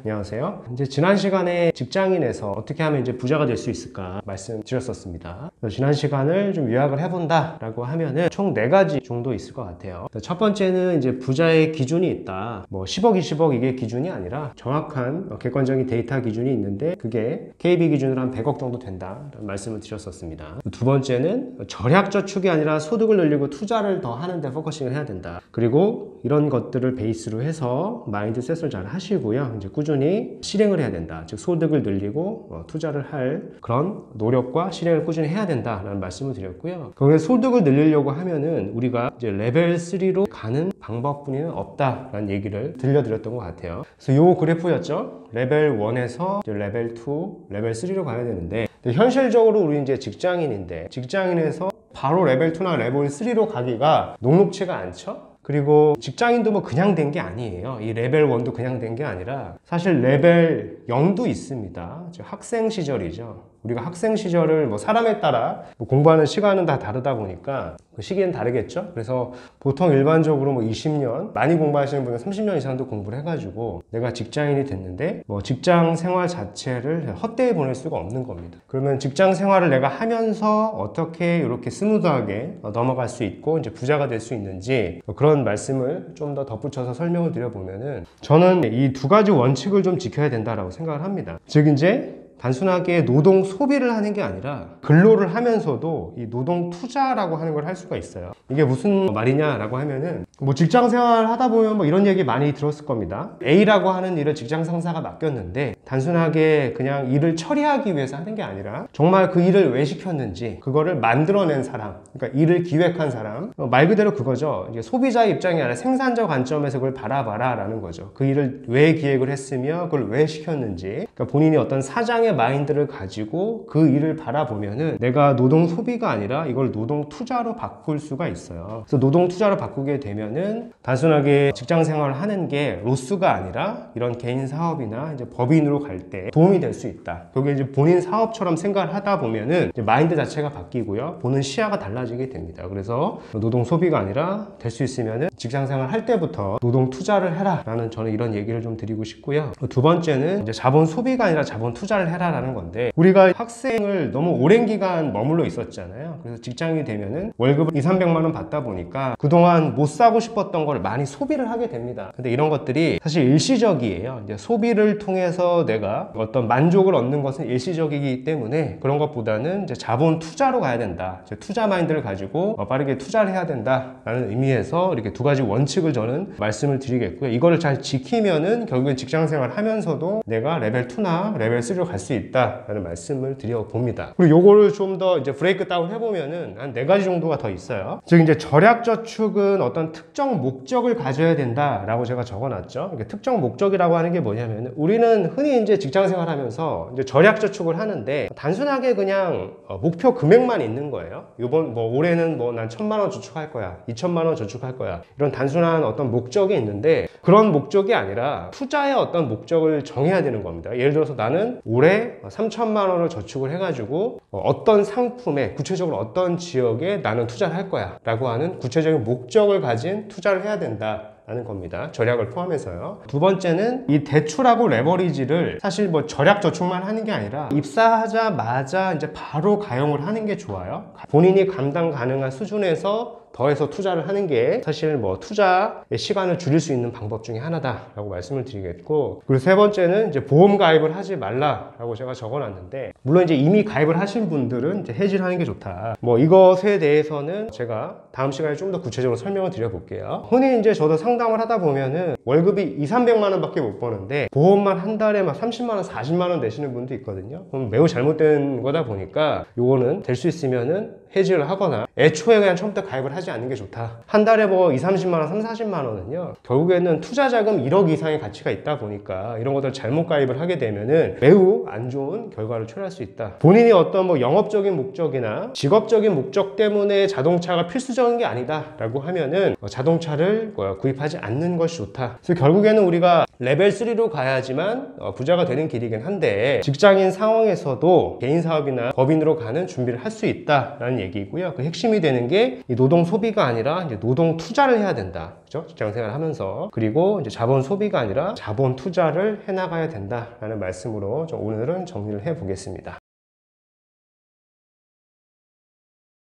안녕하세요. 이제 지난 시간에 직장인에서 어떻게 하면 이제 부자가 될 수 있을까 말씀드렸었습니다. 지난 시간을 좀 요약을 해본다라고 하면은 총 4가지 정도 있을 것 같아요. 첫 번째는 이제 부자의 기준이 있다. 뭐 10억, 20억 이게 기준이 아니라 정확한 객관적인 데이터 기준이 있는데 그게 KB 기준으로 한 100억 정도 된다라는 말씀을 드렸었습니다. 두 번째는 절약 저축이 아니라 소득을 늘리고 투자를 더 하는데 포커싱을 해야 된다. 그리고 이런 것들을 베이스로 해서 마인드셋을 잘 하시고요. 이제 꾸준히 실행을 해야 된다. 즉 소득을 늘리고 투자를 할 그런 노력과 실행을 꾸준히 해야 된다라는 말씀을 드렸고요. 거기에 소득을 늘리려고 하면은 우리가 이제 레벨 3로 가는 방법뿐이는 없다라는 얘기를 들려드렸던 것 같아요. 그래서 요 그래프였죠. 레벨 1에서 이제 레벨 2, 레벨 3로 가야 되는데 현실적으로 우리 이제 직장인인데 직장인에서 바로 레벨 2나 레벨 3로 가기가 녹록치가 않죠? 그리고 직장인도 뭐 그냥 된 게 아니에요. 이 레벨 1도 그냥 된 게 아니라 사실 레벨 0도 있습니다. 학생 시절이죠. 우리가 학생 시절을 뭐 사람에 따라 뭐 공부하는 시간은 다 다르다 보니까 그 시기는 다르겠죠. 그래서 보통 일반적으로 뭐 20년 많이 공부하시는 분은 30년 이상도 공부를 해가지고 내가 직장인이 됐는데 뭐 직장 생활 자체를 헛되이 보낼 수가 없는 겁니다. 그러면 직장 생활을 내가 하면서 어떻게 이렇게 스무드하게 넘어갈 수 있고 이제 부자가 될 수 있는지 그런 말씀을 좀 더 덧붙여서 설명을 드려보면은 저는 이 2가지 원칙을 좀 지켜야 된다라고 생각을 합니다. 즉 이제 단순하게 노동 소비를 하는 게 아니라 근로를 하면서도 이 노동 투자라고 하는 걸 할 수가 있어요. 이게 무슨 말이냐라고 하면은 뭐 직장 생활 하다 보면 뭐 이런 얘기 많이 들었을 겁니다. A라고 하는 일을 직장 상사가 맡겼는데 단순하게 그냥 일을 처리하기 위해서 하는 게 아니라 정말 그 일을 왜 시켰는지 그거를 만들어낸 사람, 그러니까 일을 기획한 사람, 말 그대로 그거죠. 이제 소비자의 입장이 아니라 생산자 관점에서 그걸 바라봐라 라는 거죠. 그 일을 왜 기획을 했으며 그걸 왜 시켰는지, 그러니까 본인이 어떤 사장의 마인드를 가지고 그 일을 바라보면은 내가 노동 소비가 아니라 이걸 노동 투자로 바꿀 수가 있어요. 그래서 노동 투자로 바꾸게 되면은 단순하게 직장 생활을 하는 게 로스가 아니라 이런 개인 사업이나 이제 법인으로 갈 때 도움이 될 수 있다. 그게 이제 본인 사업처럼 생각을 하다 보면은 이제 마인드 자체가 바뀌고요. 보는 시야가 달라지게 됩니다. 그래서 노동 소비가 아니라 될 수 있으면은 직장 생활 할 때부터 노동 투자를 해라 라는 저는 이런 얘기를 좀 드리고 싶고요. 두 번째는 이제 자본 소비가 아니라 자본 투자를 해라 라는 건데 우리가 학생을 너무 오랜 기간 머물러 있었잖아요. 그래서 직장이 되면은 월급을 200~300만 원 받다 보니까 그동안 못 사고 싶었던 걸 많이 소비를 하게 됩니다. 근데 이런 것들이 사실 일시적이에요. 이제 소비를 통해서 내가 어떤 만족을 얻는 것은 일시적이기 때문에 그런 것보다는 이제 자본 투자로 가야 된다. 이제 투자 마인드를 가지고 빠르게 투자를 해야 된다라는 의미에서 이렇게 2가지 원칙을 저는 말씀을 드리겠고요. 이거를 잘 지키면은 결국엔 직장 생활 하면서도 내가 레벨 2나 레벨 3로 갈 수 있다라는 말씀을 드려봅니다. 그리고 요거를 좀 더 이제 브레이크 다운 해보면은 한 4가지 정도가 더 있어요. 즉 이제 절약 저축은 어떤 특정 목적을 가져야 된다라고 제가 적어놨죠. 그러니까 특정 목적이라고 하는 게 뭐냐면 우리는 흔히 이제 직장 생활하면서 이제 절약 저축을 하는데 단순하게 그냥 목표 금액만 있는 거예요. 이번 뭐 올해는 뭐 난 1,000만 원 저축할 거야, 2,000만 원 저축할 거야 이런 단순한 어떤 목적이 있는데 그런 목적이 아니라 투자의 어떤 목적을 정해야 되는 겁니다. 예를 들어서 나는 올해 3,000만 원을 저축을 해가지고 어떤 상품에 구체적으로 어떤 지역에 나는 투자를 할 거야 라고 하는 구체적인 목적을 가진 투자를 해야 된다 라는 겁니다. 절약을 포함해서요. 두 번째는 이 대출하고 레버리지를 사실 뭐 절약 저축만 하는 게 아니라 입사하자마자 이제 바로 가용을 하는 게 좋아요. 본인이 감당 가능한 수준에서 더해서 투자를 하는 게 사실 뭐 투자의 시간을 줄일 수 있는 방법 중에 하나다라고 말씀을 드리겠고, 그리고 세 번째는 이제 보험 가입을 하지 말라라고 제가 적어놨는데 물론 이제 이미 가입을 하신 분들은 이제 해지를 하는 게 좋다. 뭐 이것에 대해서는 제가 다음 시간에 좀 더 구체적으로 설명을 드려볼게요. 흔히 이제 저도 상담을 하다 보면은 월급이 200~300만 원밖에 못 버는데 보험만 한 달에 막 30만 원, 40만 원 내시는 분도 있거든요. 그럼 매우 잘못된 거다 보니까 요거는 될 수 있으면은 해지를 하거나 애초에 그냥 처음부터 가입을 하지 않는 게 좋다. 한 달에 뭐 20~30만 원, 30~40만 원은요 결국에는 투자 자금 1억 이상의 가치가 있다 보니까 이런 것들 잘못 가입을 하게 되면은 매우 안 좋은 결과를 초래할 수 있다. 본인이 어떤 뭐 영업적인 목적이나 직업적인 목적 때문에 자동차가 필수적인 게 아니다 라고 하면은 자동차를 구입하지 않는 것이 좋다. 그래서 결국에는 우리가 레벨 3로 가야지만 부자가 되는 길이긴 한데 직장인 상황에서도 개인 사업이나 법인으로 가는 준비를 할 수 있다라는 얘기고요. 그 핵심이 되는 게 이 노동 소비가 아니라 이제 노동 투자를 해야 된다. 그죠? 직장 생활을 하면서. 그리고 이제 자본 소비가 아니라 자본 투자를 해나가야 된다라는 말씀으로 좀 오늘은 정리를 해 보겠습니다.